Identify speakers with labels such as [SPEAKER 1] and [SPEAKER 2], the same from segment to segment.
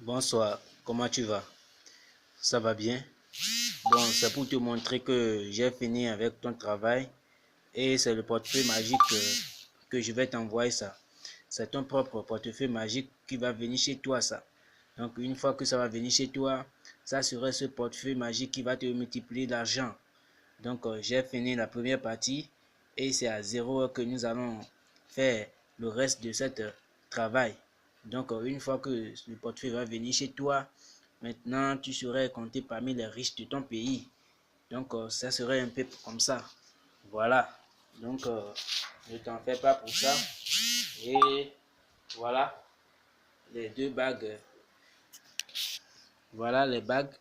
[SPEAKER 1] Bonsoir, comment tu vas? Ça va bien? Bon, c'est pour te montrer que j'ai fini avec ton travail et c'est le portefeuille magique que je vais t'envoyer ça. C'est ton propre portefeuille magique qui va venir chez toi ça. Donc une fois que ça va venir chez toi, ça serait ce portefeuille magique qui va te multiplier l'argent. Donc j'ai fini la première partie et c'est à 0 que nous allons faire le reste de ce travail. Donc une fois que le portefeuille va venir chez toi, maintenant tu serais compté parmi les riches de ton pays. Donc ça serait un peu comme ça. Voilà. Donc ne t'en fais pas pour ça. Et voilà les deux bagues. Voilà les bagues.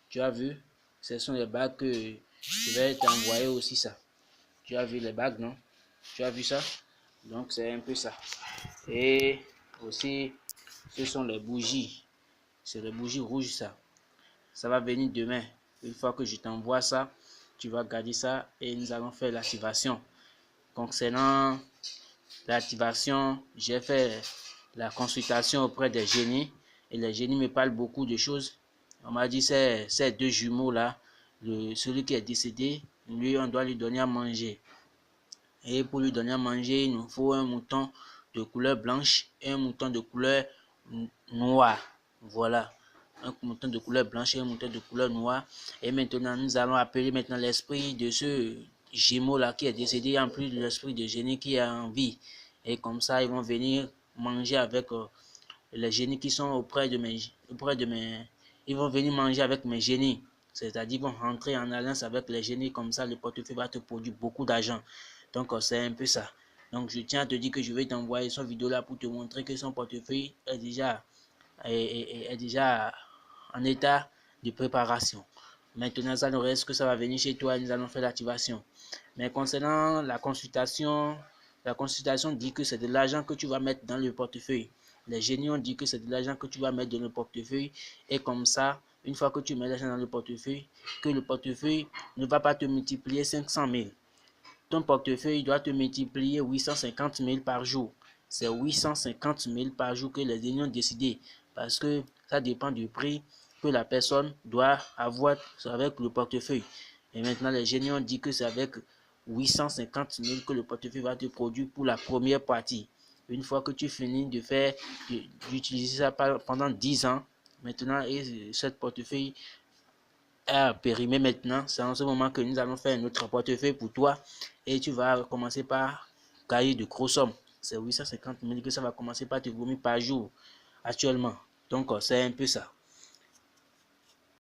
[SPEAKER 1] Tu as vu? Ce sont les bagues que je vais t'envoyer aussi ça. Tu as vu les bagues, non? Tu as vu ça? Donc, c'est un peu ça. Et aussi, ce sont les bougies. C'est les bougies rouges, ça. Ça va venir demain. Une fois que je t'envoie ça, tu vas garder ça et nous allons faire l'activation. Concernant l'activation, j'ai fait la consultation auprès des génies et les génies me parlent beaucoup de choses. On m'a dit ces deux jumeaux là, celui qui est décédé, lui on doit lui donner à manger. Et pour lui donner à manger, il nous faut un mouton de couleur blanche et un mouton de couleur noire. Voilà. Un mouton de couleur blanche et un mouton de couleur noire. Et maintenant, nous allons appeler maintenant l'esprit de ce Gémeaux là qui est décédé, en plus de l'esprit de génie qui est en vie. Et comme ça, ils vont venir manger avec les génies qui sont auprès de mes, ils vont venir manger avec mes génies. C'est-à-dire, ils vont rentrer en alliance avec les génies, comme ça, le portefeuille va te produire beaucoup d'argent. Donc, c'est un peu ça. Donc, je tiens à te dire que je vais t'envoyer son vidéo là pour te montrer que son portefeuille est déjà en état de préparation. Maintenant, ça ne reste que ça va venir chez toi et nous allons faire l'activation. Mais concernant la consultation dit que c'est de l'argent que tu vas mettre dans le portefeuille. Les génies ont dit que c'est de l'argent que tu vas mettre dans le portefeuille. Et comme ça, une fois que tu mets l'argent dans le portefeuille, que le portefeuille ne va pas te multiplier 500 000. Ton portefeuille doit te multiplier 850 000 par jour. C'est 850 000 par jour que les génies ont décidé. Parce que ça dépend du prix que la personne doit avoir avec le portefeuille. Et maintenant, les génies ont dit que c'est avec 850 000 que le portefeuille va te produire pour la première partie. Une fois que tu finis d'utiliser ça pendant 10 ans, maintenant, et cette portefeuille est périmé maintenant. C'est en ce moment que nous allons faire un autre portefeuille pour toi. Et tu vas commencer par gagner de gros sommes. C'est 850 000 que ça va commencer par te vomir par jour actuellement. Donc, c'est un peu ça.